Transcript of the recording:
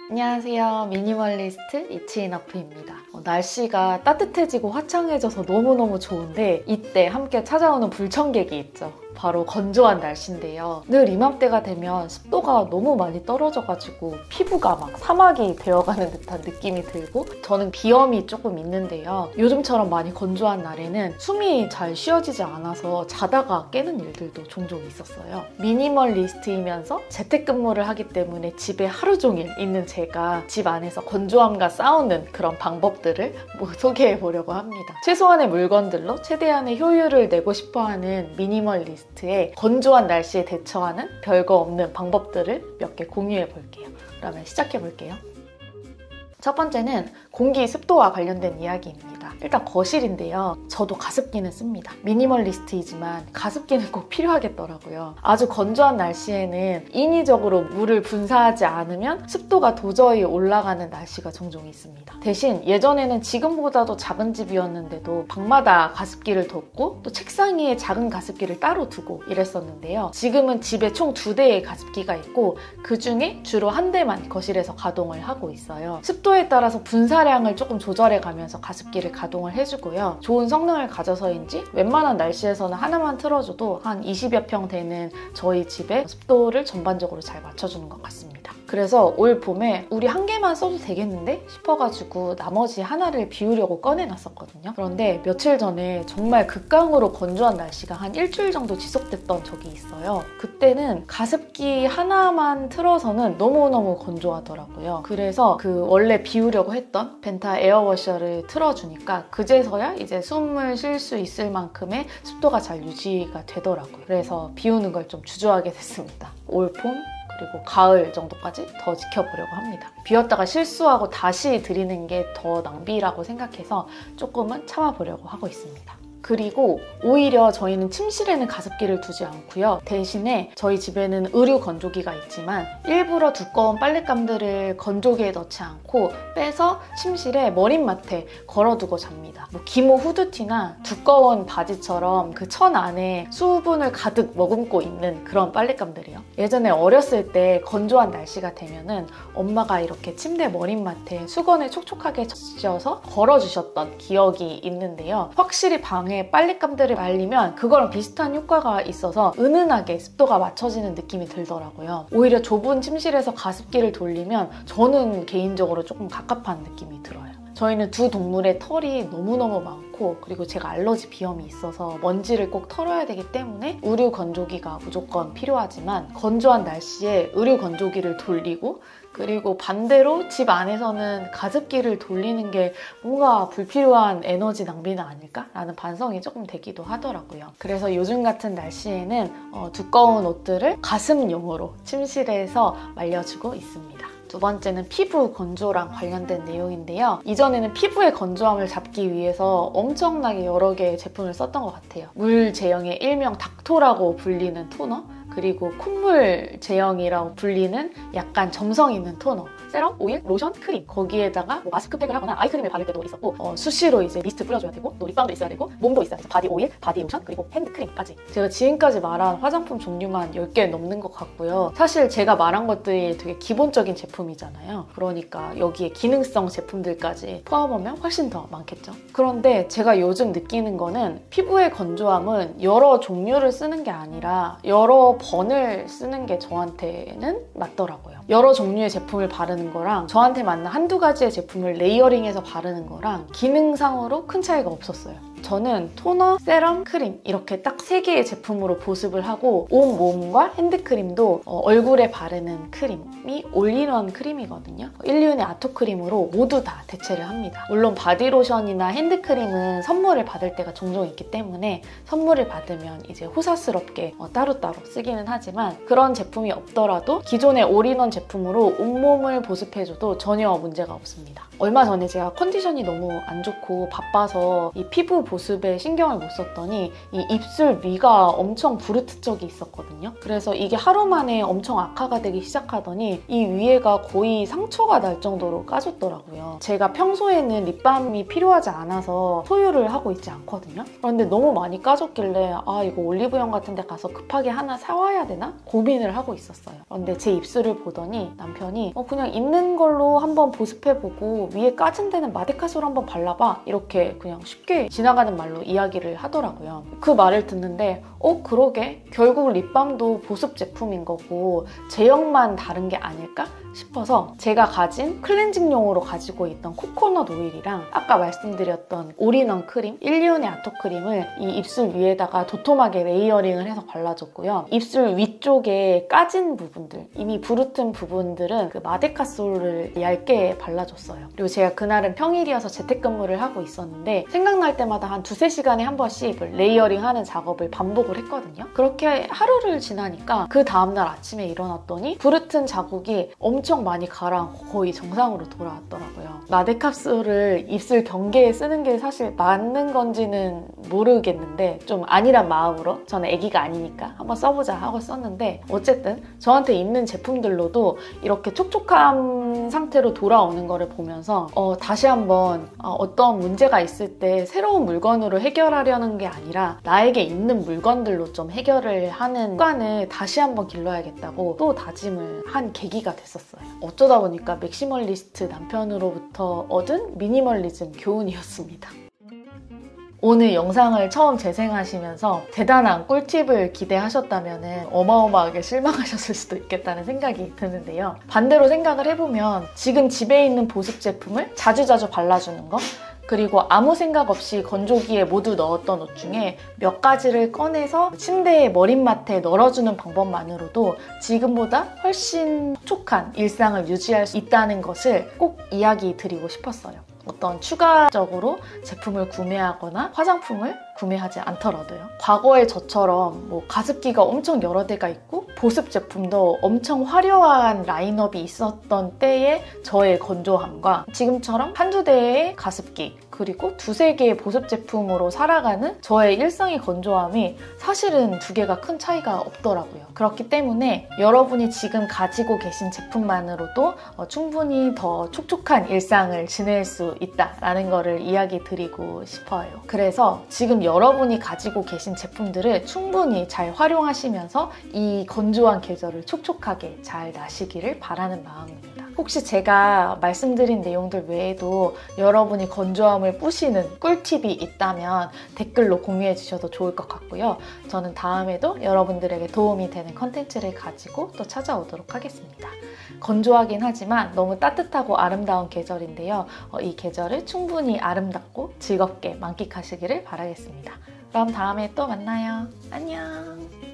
안녕하세요. 미니멀리스트 이치인아프입니다. 날씨가 따뜻해지고 화창해져서 너무너무 좋은데 이때 함께 찾아오는 불청객이 있죠. 바로 건조한 날씨인데요. 늘 이맘때가 되면 습도가 너무 많이 떨어져가지고 피부가 막 사막이 되어가는 듯한 느낌이 들고 저는 비염이 조금 있는데요. 요즘처럼 많이 건조한 날에는 숨이 잘 쉬어지지 않아서 자다가 깨는 일들도 종종 있었어요. 미니멀리스트이면서 재택근무를 하기 때문에 집에 하루 종일 있는 제가 집 안에서 건조함과 싸우는 그런 방법들을 소개해 보려고 합니다. 최소한의 물건들로 최대한의 효율을 내고 싶어하는 미니멀리스트 의 건조한 날씨에 대처하는 별거 없는 방법들을 몇 개 공유해 볼게요. 그러면 시작해 볼게요. 첫 번째는 공기 습도와 관련된 이야기입니다. 일단 거실인데요. 저도 가습기는 씁니다. 미니멀리스트이지만 가습기는 꼭 필요하겠더라고요. 아주 건조한 날씨에는 인위적으로 물을 분사하지 않으면 습도가 도저히 올라가는 날씨가 종종 있습니다. 대신 예전에는 지금보다도 작은 집이었는데도 방마다 가습기를 뒀고 또 책상 위에 작은 가습기를 따로 두고 이랬었는데요. 지금은 집에 총 2대의 가습기가 있고 그 중에 주로 한 대만 거실에서 가동을 하고 있어요. 습도에 따라서 분사량을 조금 조절해 가면서 가습기를 가동을 해주고요. 좋은 성능을 가져서인지 웬만한 날씨에서는 하나만 틀어줘도 한 20여 평 되는 저희 집의 습도를 전반적으로 잘 맞춰주는 것 같습니다. 그래서 올 봄에 우리 한 개만 써도 되겠는데 싶어가지고 나머지 하나를 비우려고 꺼내놨었거든요. 그런데 며칠 전에 정말 극강으로 건조한 날씨가 한 일주일 정도 지속됐던 적이 있어요. 그때는 가습기 하나만 틀어서는 너무너무 건조하더라고요. 그래서 그 원래 비우려고 했던 벤타 에어워셔를 틀어주니까 그제서야 이제 숨을 쉴 수 있을 만큼의 습도가 잘 유지가 되더라고요. 그래서 비우는 걸 좀 주저하게 됐습니다. 올 봄 그리고 가을 정도까지 더 지켜보려고 합니다. 비웠다가 실수하고 다시 들이는 게 더 낭비라고 생각해서 조금은 참아보려고 하고 있습니다. 그리고 오히려 저희는 침실에는 가습기를 두지 않고요. 대신에 저희 집에는 의류 건조기가 있지만 일부러 두꺼운 빨랫감들을 건조기에 넣지 않고 빼서 침실에 머릿맡에 걸어두고 잡니다. 기모 후드티나 두꺼운 바지처럼 그 천 안에 수분을 가득 머금고 있는 그런 빨랫감들이요. 예전에 어렸을 때 건조한 날씨가 되면은 엄마가 이렇게 침대 머릿맡에 수건을 촉촉하게 적셔서 걸어주셨던 기억이 있는데요. 확실히 방에 빨랫감들을 말리면 그거랑 비슷한 효과가 있어서 은은하게 습도가 맞춰지는 느낌이 들더라고요. 오히려 좁은 침실에서 가습기를 돌리면 저는 개인적으로 조금 갑갑한 느낌이 들어요. 저희는 두 동물의 털이 너무너무 많고 그리고 제가 알러지 비염이 있어서 먼지를 꼭 털어야 되기 때문에 의류 건조기가 무조건 필요하지만 건조한 날씨에 의류 건조기를 돌리고 그리고 반대로 집 안에서는 가습기를 돌리는 게 뭔가 불필요한 에너지 낭비는 아닐까라는 반성이 조금 되기도 하더라고요. 그래서 요즘 같은 날씨에는 두꺼운 옷들을 가습용으로 침실에서 말려주고 있습니다. 두 번째는 피부 건조랑 관련된 내용인데요. 이전에는 피부의 건조함을 잡기 위해서 엄청나게 여러 개의 제품을 썼던 것 같아요. 물 제형의 일명 닥토라고 불리는 토너, 그리고 콧물 제형이라고 불리는 약간 점성 있는 토너, 세럼, 오일, 로션, 크림 거기에다가 마스크팩을 하거나 아이크림을 바를 때도 있었고 수시로 이제 미스트 뿌려줘야 되고 또 립밤도 있어야 되고 몸도 있어야 돼서 바디 오일, 바디 로션, 그리고 핸드크림까지 제가 지금까지 말한 화장품 종류만 10개 넘는 것 같고요. 사실 제가 말한 것들이 되게 기본적인 제품이잖아요. 그러니까 여기에 기능성 제품들까지 포함하면 훨씬 더 많겠죠. 그런데 제가 요즘 느끼는 거는 피부의 건조함은 여러 종류를 쓰는 게 아니라 여러 번을 쓰는 게 저한테는 맞더라고요. 여러 종류의 제품을 바르는 거랑 저한테 맞는 한두 가지의 제품을 레이어링해서 바르는 거랑 기능상으로 큰 차이가 없었어요. 저는 토너, 세럼, 크림 이렇게 딱 3개의 제품으로 보습을 하고 온몸과 핸드크림도 얼굴에 바르는 크림이 올인원 크림이거든요. 1륜의 아토크림으로 모두 다 대체를 합니다. 물론 바디로션이나 핸드크림은 선물을 받을 때가 종종 있기 때문에 선물을 받으면 이제 호사스럽게 따로따로 쓰기는 하지만 그런 제품이 없더라도 기존의 올인원 제품으로 온몸을 보습해줘도 전혀 문제가 없습니다. 얼마 전에 제가 컨디션이 너무 안 좋고 바빠서 이 피부 보습에 신경을 못 썼더니 이 입술 위가 엄청 부르트 적이 있었거든요. 그래서 이게 하루 만에 엄청 악화가 되기 시작하더니 이 위에가 거의 상처가 날 정도로 까졌더라고요. 제가 평소에는 립밤이 필요하지 않아서 소유를 하고 있지 않거든요. 그런데 너무 많이 까졌길래 아 이거 올리브영 같은 데 가서 급하게 하나 사와야 되나? 고민을 하고 있었어요. 그런데 제 입술을 보더니 남편이 그냥 있는 걸로 한번 보습해보고 위에 까진 데는 마데카솔 한번 발라봐, 이렇게 그냥 쉽게 지나가는 말로 이야기를 하더라고요. 그 말을 듣는데 그러게 결국 립밤도 보습 제품인 거고 제형만 다른 게 아닐까 싶어서 제가 가진 클렌징용으로 가지고 있던 코코넛 오일이랑 아까 말씀드렸던 올인원 크림, 1리온의 아토크림을 이 입술 위에다가 도톰하게 레이어링을 해서 발라줬고요. 입술 위쪽에 까진 부분들, 이미 부르튼 부분들은 그 마데카솔을 얇게 발라줬어요. 그리고 제가 그날은 평일이어서 재택근무를 하고 있었는데 생각날 때마다 한 2-3시간에 한 번씩 레이어링하는 작업을 반복을 했거든요. 그렇게 하루를 지나니까 그 다음날 아침에 일어났더니 부르튼 자국이 엄청 많이 가라앉고 거의 정상으로 돌아왔더라고요. 마데카솔을 입술 경계에 쓰는 게 사실 맞는 건지는 모르겠는데 좀 아니란 마음으로, 저는 애기가 아니니까 한번 써보자 하고 썼는데 어쨌든 저한테 있는 제품들로도 이렇게 촉촉한 상태로 돌아오는 거를 보면서 다시 한번 어떤 문제가 있을 때 새로운 물건으로 해결하려는 게 아니라 나에게 있는 물건들로 좀 해결을 하는 습관을 다시 한번 길러야겠다고 또 다짐을 한 계기가 됐었어요. 어쩌다 보니까 맥시멀리스트 남편으로부터 얻은 미니멀리즘 교훈이었습니다. 오늘 영상을 처음 재생하시면서 대단한 꿀팁을 기대하셨다면 어마어마하게 실망하셨을 수도 있겠다는 생각이 드는데요. 반대로 생각을 해보면 지금 집에 있는 보습 제품을 자주자주 발라주는 거, 그리고 아무 생각 없이 건조기에 모두 넣었던 옷 중에 몇 가지를 꺼내서 침대의 머릿맡에 널어주는 방법만으로도 지금보다 훨씬 촉촉한 일상을 유지할 수 있다는 것을 꼭 이야기 드리고 싶었어요. 어떤 추가적으로 제품을 구매하거나 화장품을 구매하지 않더라도요. 과거의 저처럼 가습기가 엄청 여러 대가 있고 보습 제품도 엄청 화려한 라인업이 있었던 때의 저의 건조함과 지금처럼 한두 대의 가습기 그리고 2-3개의 보습 제품으로 살아가는 저의 일상의 건조함이 사실은 2개가 큰 차이가 없더라고요. 그렇기 때문에 여러분이 지금 가지고 계신 제품만으로도 충분히 더 촉촉한 일상을 지낼 수 있다라는 거를 이야기 드리고 싶어요. 그래서 지금 여러분이 가지고 계신 제품들을 충분히 잘 활용하시면서 이 건조한 계절을 촉촉하게 잘 나시기를 바라는 마음입니다. 혹시 제가 말씀드린 내용들 외에도 여러분이 건조함을 뿌시는 꿀팁이 있다면 댓글로 공유해 주셔도 좋을 것 같고요. 저는 다음에도 여러분들에게 도움이 되는 컨텐츠를 가지고 또 찾아오도록 하겠습니다. 건조하긴 하지만 너무 따뜻하고 아름다운 계절인데요. 이 계절을 충분히 아름답고 즐겁게 만끽하시기를 바라겠습니다. 그럼 다음에 또 만나요. 안녕.